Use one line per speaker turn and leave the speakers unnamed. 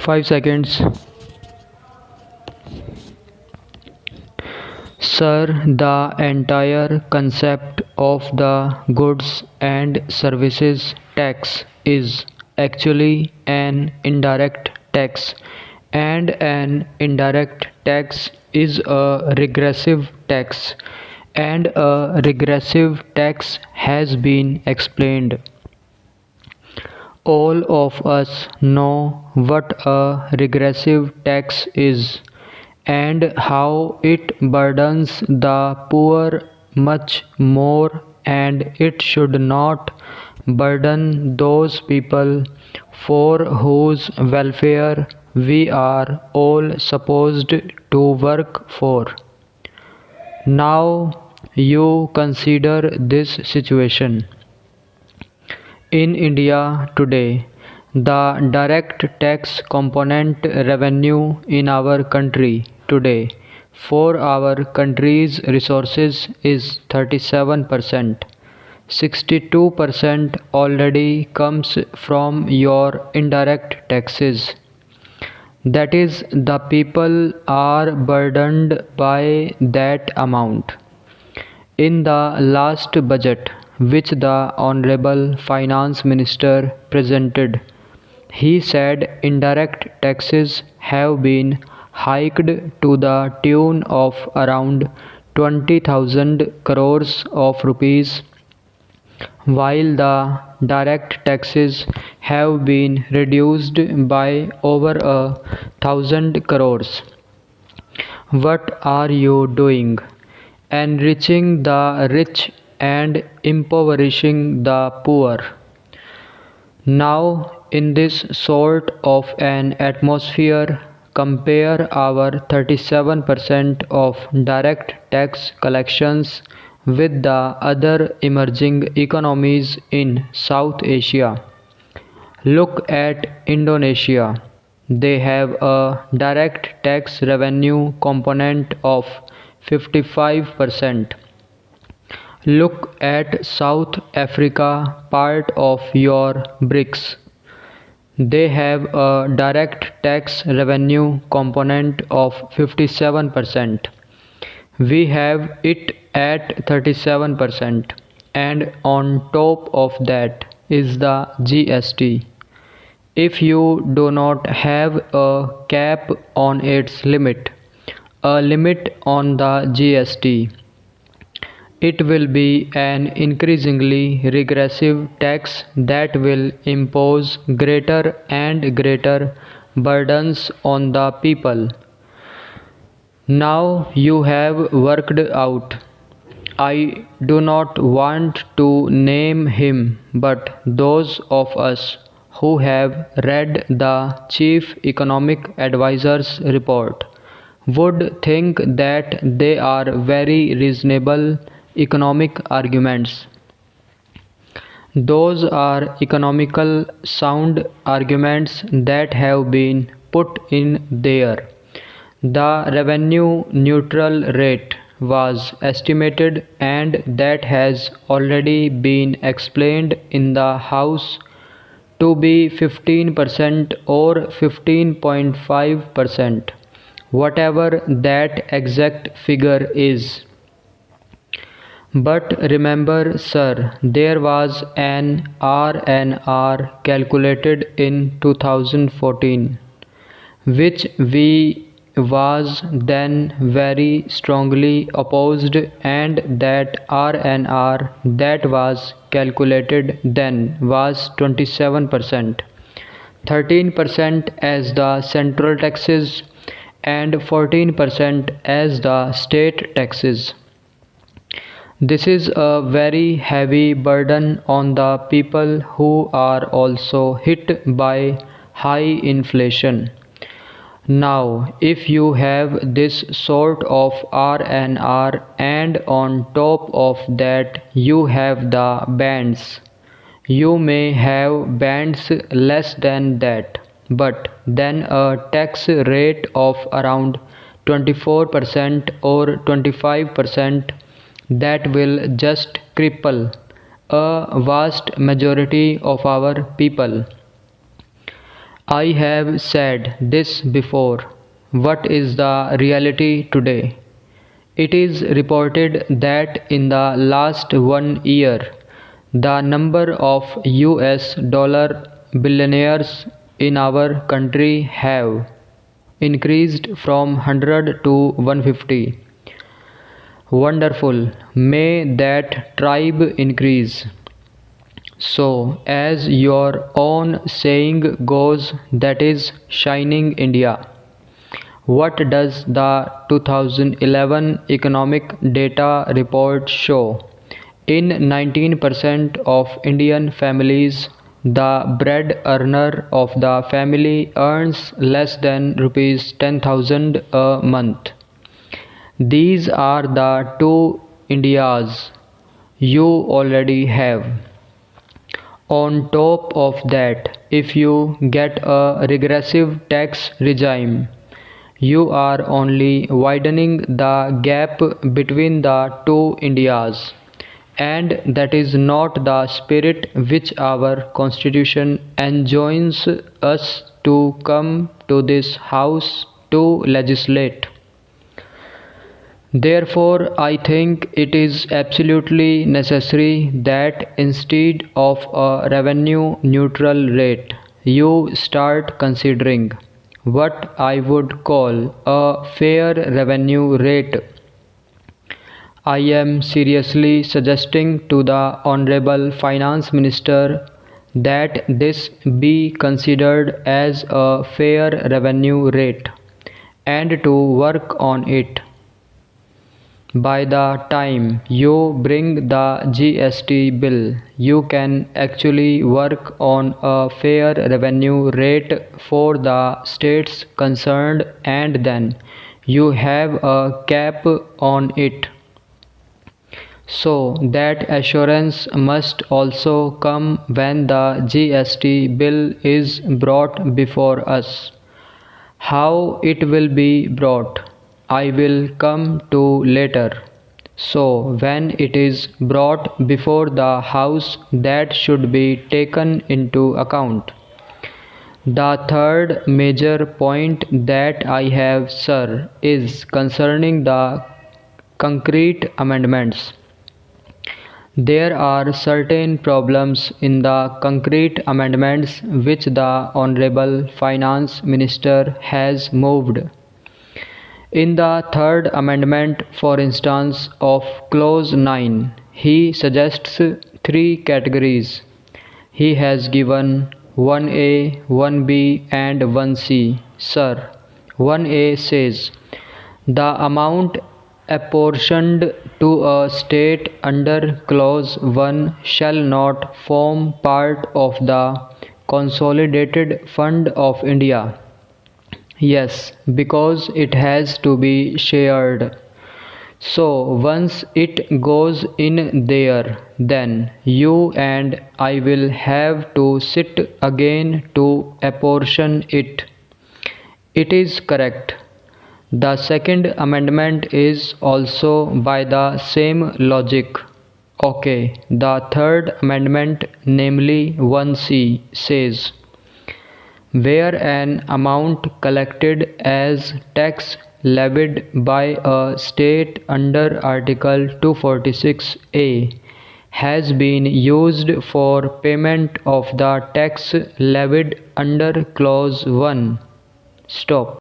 5 seconds. Sir, the entire concept of the goods and services tax is actually an indirect tax, and an indirect tax is a regressive tax, and a regressive tax has been explained. All of us know what a regressive tax is and how it burdens the poor much more, and it should not burden those people for whose welfare we are all supposed to work for. Now you consider this situation. In India today, the direct tax component revenue in our country today for our country's resources is 37%. 62% already comes from your indirect taxes. That is, the people are burdened by that amount. In the last budget, which the Honorable Finance Minister presented, he said indirect taxes have been hiked to the tune of around 20,000 crores of rupees, while the direct taxes have been reduced by over 1,000 crores. What are you doing? Enriching the rich and impoverishing the poor. Now, in this sort of an atmosphere, compare our 37% of direct tax collections with the other emerging economies in South Asia. Look at Indonesia. They have a direct tax revenue component of 55%. Look at South Africa, part of your BRICS. They have a direct tax revenue component of 57%. We have it at 37%, and on top of that is the GST. If you do not have a cap on its limit, a limit on the GST, it will be an increasingly regressive tax that will impose greater and greater burdens on the people. Now you have worked out. I do not want to name him, but those of us who have read the Chief Economic Advisor's report would think that they are very reasonable economic arguments. Those are economical sound arguments that have been put in there. The revenue neutral rate was estimated, and that has already been explained in the House to be 15% or 15.5%, whatever that exact figure is. But remember, sir, there was an RNR calculated in 2014, which we was then very strongly opposed, and that RNR that was calculated then was 27%, 13% as the central taxes and 14% as the state taxes. This is a very heavy burden on the people who are also hit by high inflation. Now, if you have this sort of RNR and on top of that you have the bands, you may have bands less than that, but then a tax rate of around 24% or 25% that will just cripple a vast majority of our people. I have said this before. What is the reality today? It is reported that in the last 1 year, the number of US dollar billionaires in our country have increased from 100 to 150. Wonderful. May that tribe increase. So, as your own saying goes, that is Shining India. What does the 2011 economic data report show? In 19% of Indian families, the bread earner of the family earns less than rupees 10,000 a month. These are the two Indias you already have. On top of that, if you get a regressive tax regime, you are only widening the gap between the two Indias, and that is not the spirit which our constitution enjoins us to come to this house to legislate. Therefore, I think it is absolutely necessary that instead of a revenue neutral rate, you start considering what I would call a fair revenue rate. I am seriously suggesting to the Honorable Finance Minister that this be considered as a fair revenue rate and to work on it. By the time you bring the GST bill, you can actually work on a fair revenue rate for the states concerned, and then you have a cap on it. So that assurance must also come when the GST bill is brought before us. How it will be brought, I will come to later. So, when it is brought before the House, that should be taken into account. The third major point that I have, sir, is concerning the concrete amendments. There are certain problems in the concrete amendments which the Honorable Finance Minister has moved. In the third amendment, for instance, of clause 9, he suggests three categories. He has given 1A, 1B and 1C. Sir, 1A says, the amount apportioned to a state under clause 1 shall not form part of the consolidated fund of India. Yes, because it has to be shared. So once it goes in there, then you and I will have to sit again to apportion it. It is correct. The second amendment is also by the same logic. Okay, the third amendment, namely 1C, says, where an amount collected as tax levied by a state under Article 246A has been used for payment of the tax levied under Clause 1. Stop.